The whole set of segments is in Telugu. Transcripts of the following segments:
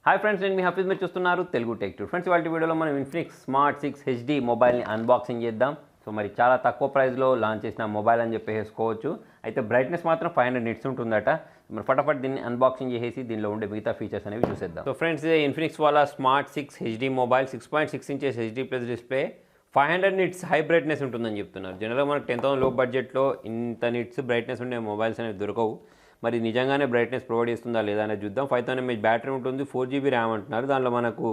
హాయ్ ఫ్రెండ్స్, నేను మీ హఫీజ్. మీరు చూస్తున్నారు తెలుగు టెక్ టూర్. ఫ్రెండ్స్, ఇవాళ వీడియోలో మనం ఇన్ఫినిక్స్ స్మార్ట్ 6 హెచ్డి మొబైల్ని అన్బాక్సింగ్ చేద్దాం. సో మరి చాలా తక్కువ ప్రైస్లో లాంచ్ చేసిన మొబైల్ అని చెప్పేసుకోవచ్చు. అయితే బ్రైట్నెస్ మాత్రం 500 నిట్స్ ఉంటుందట. మరి ఫటాఫట్ దీన్ని అన్బాక్సింగ్ చేసి దీనిలో ఉండే మిగతా ఫీచర్స్ అనేవి చూసేద్దాం. సో ఫ్రెండ్స్, ఇది ఇన్ఫినిక్స్ వాళ్ళ smart 6 HD mobile, 6.6 inches HD plus display, 500 nits high brightness ఉంటుందని చెప్తున్నారు. జనరల్గా మనకు 10,000 లో బడ్జెట్లో ఇంత నిట్స్ బ్రైట్నెస్ ఉండే మొబైల్స్ అనేవి దొరకవు. మరి నిజంగానే బ్రైట్నెస్ ప్రొవైడ్ చేస్తుందా లేదా అనేది చూద్దాం. 5000 mAh బ్యాటరీ ఉంటుంది, 4GB ర్యామ్ అంటున్నారు. దానిలో మనకు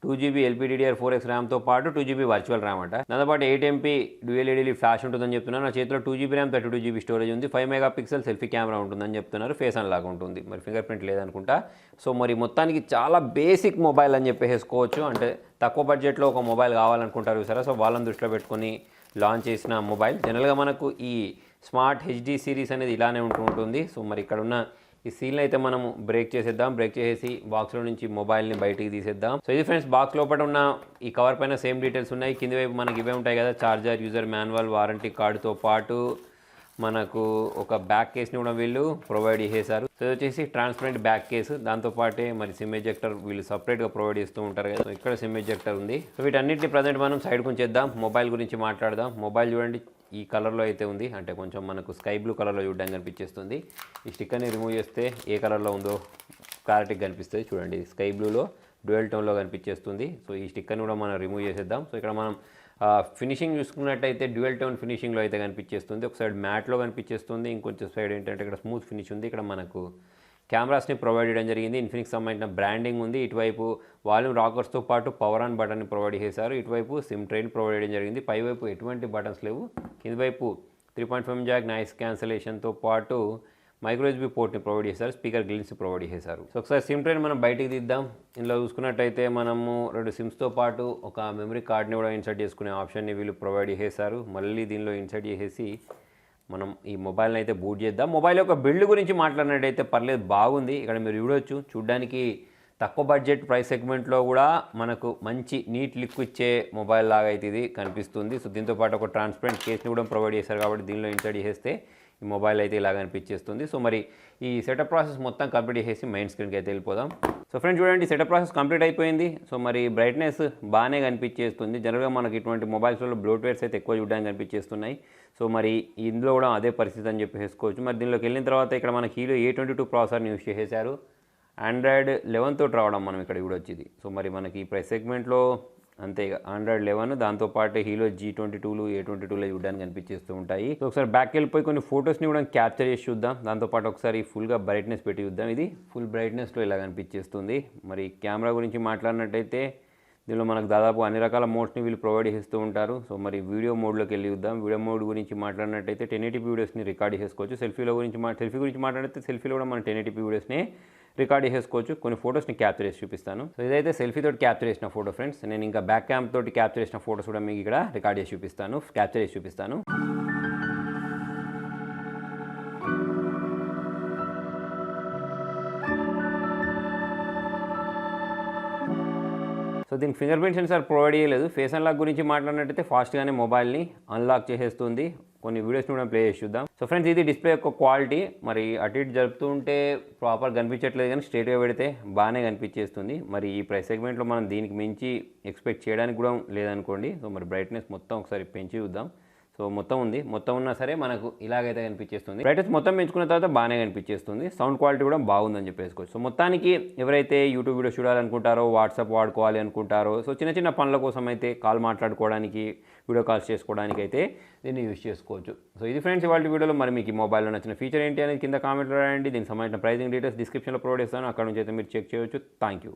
2GB LPDDR4X ర్యామ్తో పాటు 2GB వర్చువల్ ర్యామ్ అంట. దాంతోపాటు 8MP డ్యూయల్ ఎల్ఈడీ ఫ్లాష్ ఉంటుందని చెప్తున్నారు. నా చేతిలో 2GB ర్యామ్ 32GB స్టోరేజ్ ఉంది. 5 మెగాపిక్సెల్ సెల్ఫీ కెమెరా ఉంటుందని చెప్తున్నారు. ఫేస్ అన్లాక్ ఉంటుంది, మరి ఫింగర్ ప్రింట్ లేదనుకుంటా. సో మరి మొత్తానికి చాలా బేసిక్ మొబైల్ అని చెప్పేసుకోవచ్చు. అంటే తక్కువ బడ్జెట్లో ఒక మొబైల్ కావాలనుకుంటారు సరే, సో వాళ్ళని దృష్టిలో పెట్టుకొని లాంచ్ చేసిన మొబైల్. జనరల్గా మనకు ఈ స్మార్ట్ హెచ్డి సిరీస్ అనేది ఇలానే ఉంటుంది. సో మరి ఇక్కడ ఉన్న ఈ సీల్ని అయితే మనము బ్రేక్ చేసేద్దాం. బ్రేక్ చేసేసి బాక్స్లో నుంచి మొబైల్ని బయటికి తీసేద్దాం. సో ఇది ఫ్రెండ్స్, బాక్స్ లోపల ఉన్న ఈ కవర్ పైన సేమ్ డీటెయిల్స్ ఉన్నాయి. కింది వైపు మనకి ఇవే ఉంటాయి కదా, చార్జర్, యూజర్ మాన్యువల్, వారంటీ కార్డుతో పాటు మనకు ఒక బ్యాక్ కేస్ని కూడా వీళ్ళు ప్రొవైడ్ చేశారు. సో ఇది వచ్చేసి ట్రాన్స్పరెంట్ బ్యాక్ కేసు. దాంతోపాటే మరి సిమ్ ఎజెక్టర్ వీళ్ళు సపరేట్గా ప్రొవైడ్ చేస్తూ ఉంటారు కదా. సో ఇక్కడ సిమ్ ఎజెక్టర్ ఉంది. సో వీటన్నిటిని ప్రజెంట్ మనం సైడ్ కొంచేద్దాం, మొబైల్ గురించి మాట్లాడదాం. మొబైల్ చూడండి, ఈ కలర్లో అయితే ఉంది. అంటే కొంచెం మనకు స్కై బ్లూ కలర్లో చూడడానికి కనిపించేస్తుంది. ఈ స్టిక్కర్ని రిమూవ్ చేస్తే ఏ కలర్లో ఉందో క్లారిటీగా కనిపిస్తుంది. చూడండి, స్కై బ్లూలో డ్యూయల్ టోన్లో కనిపించేస్తుంది. సో ఈ స్టిక్కర్ని కూడా మనం రిమూవ్ చేసేద్దాం. సో ఇక్కడ మనం ఫినిషింగ్ చూసుకున్నట్టయితే డ్యూయల్ టోన్ ఫినిషింగ్లో అయితే కనిపించేస్తుంది. ఒక సైడ్ మ్యాట్లో కనిపించేస్తుంది, ఇంకొంచెం సైడ్ ఏంటంటే ఇక్కడ స్మూత్ ఫినిష్ ఉంది. ఇక్కడ మనకు కెమెరాస్ని ప్రొవైడ్ చేయడం జరిగింది. ఇన్ఫినిక్స్ సంబంధించిన బ్రాండింగ్ ఉంది. ఇటువైపు వాల్యూమ్ రాకర్స్తో పాటు పవర్ ఆన్ బటన్ని ప్రొవైడ్ చేశారు. ఇటువైపు సిమ్ ట్రైన్ ప్రొవైడ్ చేయడం జరిగింది. పైవైపు ఎటువంటి బటన్స్ లేవు. కింది వైపు 3.5 జాక్ నాయిస్ క్యాన్సలేషన్తో పాటు మైక్రో USB పోర్ట్ని ప్రొవైడ్ చేశారు. స్పీకర్ గ్లిన్స్ ప్రొవైడ్ చేశారు. సో ఒకసారి సిమ్ ట్రైన్ మనం బయటికి తీద్దాం. ఇందులో చూసుకున్నట్టయితే మనము 2 సిమ్స్తో పాటు ఒక మెమరీ కార్డ్ని కూడా ఇన్సర్ట్ చేసుకునే ఆప్షన్ని వీళ్ళు ప్రొవైడ్ చేశారు. మళ్ళీ దీనిలో ఇన్సర్ట్ చేసేసి మనం ఈ మొబైల్ని అయితే బూట్ చేద్దాం. మొబైల్ యొక్క బిల్డ్ గురించి మాట్లాడినట్టయితే పర్లేదు, బాగుంది. ఇక్కడ మీరు చూడొచ్చు, చూడ్డానికి తక్కువ బడ్జెట్ ప్రైస్ సెగ్మెంట్లో కూడా మనకు మంచి నీట్ లుక్ ఇచ్చే మొబైల్ లాగా అయితే ఇది కనిపిస్తుంది. సో దీంతోపాటు ఒక ట్రాన్స్పరెంట్ కేస్ని కూడా ప్రొవైడ్ చేశారు కాబట్టి దీనిలో ఇన్సర్ట్ చేస్తే ఈ మొబైల్ అయితే ఇలా కనిపించేస్తుంది. సో మరి ఈ సెటప్ ప్రాసెస్ మొత్తం కంప్లీట్ చేసి మెయిన్ స్క్రీన్కి అయితే వెళ్ళిపోదాం. సో ఫ్రెండ్స్ చూడండి, సెటప్ ప్రాసెస్ కంప్లీట్ అయిపోయింది. సో మరి బ్రైట్నెస్ బాగానే కనిపించేస్తుంది. జనరల్గా మనకి ఇటువంటి మొబైల్స్లో బ్లోట్వేర్స్ అయితే ఎక్కువ చూడడానికి కనిపించేస్తున్నాయి. సో మరి ఇందులో కూడా అదే పరిస్థితి అని చెప్పేసుకోవచ్చు. మరి దీనిలోకి వెళ్ళిన తర్వాత ఇక్కడ మనకి హీలో A22 ప్రాసెసర్ని యూజ్ చేసేసారు. ఆండ్రాయిడ్ 11 రావడం మనం ఇక్కడ చూడొచ్చింది. సో మరి మనకి ఈ ప్రైస్ సెగ్మెంట్లో అంతే, ఆండ్రాయిడ్ 11 దాంతోపాటు హీలో G22లు A22లో చూడడానికి కనిపించేస్తూ ఉంటాయి. సో ఒకసారి బ్యాక్ వెళ్ళిపోయి కొన్ని ఫొటోస్ని కూడా క్యాప్చర్ చేసి చూద్దాం. దాంతోపాటు ఒకసారి ఫుల్గా బ్రైట్నెస్ పెట్టి చూద్దాం. ఇది ఫుల్ బ్రైట్నెస్లో ఇలా కనిపించేస్తుంది. మరి కెమెరా గురించి మాట్లాడినట్టయితే దీనిలో మనకు దాదాపు అన్ని రకాల మోడ్స్ని వీళ్ళు ప్రొవైడ్ చేస్తూ ఉంటారు. సో మరి వీడియో మోడ్లోకి వెళ్ళి చూద్దాం. వీడియో మోడ్ గురించి మాట్లాడినట్టయితే 1080p వీడియోస్ని రికార్డ్ చేసుకోవచ్చు. సెల్ఫీ గురించి మాట్లాడితే సెల్ఫీలో కూడా మనం 1080p వీడియోస్ని రికార్డ్ చేసుకోవచ్చు. కొన్ని ఫొటోస్ని క్యాప్చర్ చేసి చూపిస్తాను. సో ఇదైతే సెల్ఫీతో క్యాప్చర్ చేసిన ఫోటో ఫ్రెండ్స్. నేను ఇంకా బ్యాక్ క్యామ్ తోటి క్యాప్చర్ చేసిన ఫోటోస్ కూడా మీకు ఇక్కడ రికార్డ్ చేసి చూపిస్తాను, క్యాప్చర్ చేసి చూపిస్తాను. సో దీనికి ఫింగర్ ప్రింట్ సెన్సార్ ప్రొవైడ్ చేయలేదు. ఫేస్ అన్లాక్ గురించి మాట్లాడినట్టయితే ఫాస్ట్గానే మొబైల్ని అన్లాక్ చేసేస్తుంది. కొన్ని వీడియోస్ని కూడా ప్లే చేసి చూద్దాం. సో ఫ్రెండ్స్, ఇది డిస్ప్లే యొక్క క్వాలిటీ. మరి అటు ఇటు జరుపుతూ ఉంటే ప్రాపర్ కనిపించట్లేదు, కానీ స్ట్రేట్గా పెడితే బాగానే కనిపించేస్తుంది. మరి ఈ ప్రైస్ సెగ్మెంట్లో మనం దీనికి మించి ఎక్స్పెక్ట్ చేయడానికి కూడా లేదనుకోండి. సో మరి బ్రైట్నెస్ మొత్తం ఒకసారి పెంచి చూద్దాం. సో మొత్తం ఉంది, మొత్తం ఉన్నా సరే మనకు ఇలాగైతే కనిపించేస్తుంది. బ్రైట్నెస్ మొత్తం పెంచుకున్న తర్వాత బాగానే కనిపించేస్తుంది. సౌండ్ క్వాలిటీ కూడా బాగుందని చెప్పేసుకోవచ్చు. సో మొత్తానికి ఎవరైతే యూట్యూబ్ వీడియో చూడాలనుకుంటారో, వాట్సాప్ వాడుకోవాలి అనుకుంటారో, సో చిన్న చిన్న పనుల కోసం అయితే కాల్ మాట్లాడుకోవడానికి, వీడియో కాల్స్ చేసుకోవడానికి అయితే దీన్ని యూజ్ చేసుకోవచ్చు. సో ఇది ఫ్రెండ్స్ ఇవాళ వీడియోలో. మరి మీకు ఈ మొబైల్లో నచ్చిన ఫీచర్ ఏంటి అనేది కింద కామెంట్లో రాయండి. దీనికి సంబంధించిన ప్రైజింగ్ డీటెయిల్స్ డిస్క్రిప్షన్లో ప్రొవైడ్ చేస్తాను, అక్కడ నుంచి అయితే మీరు చెక్ చేయవచ్చు. Thank you.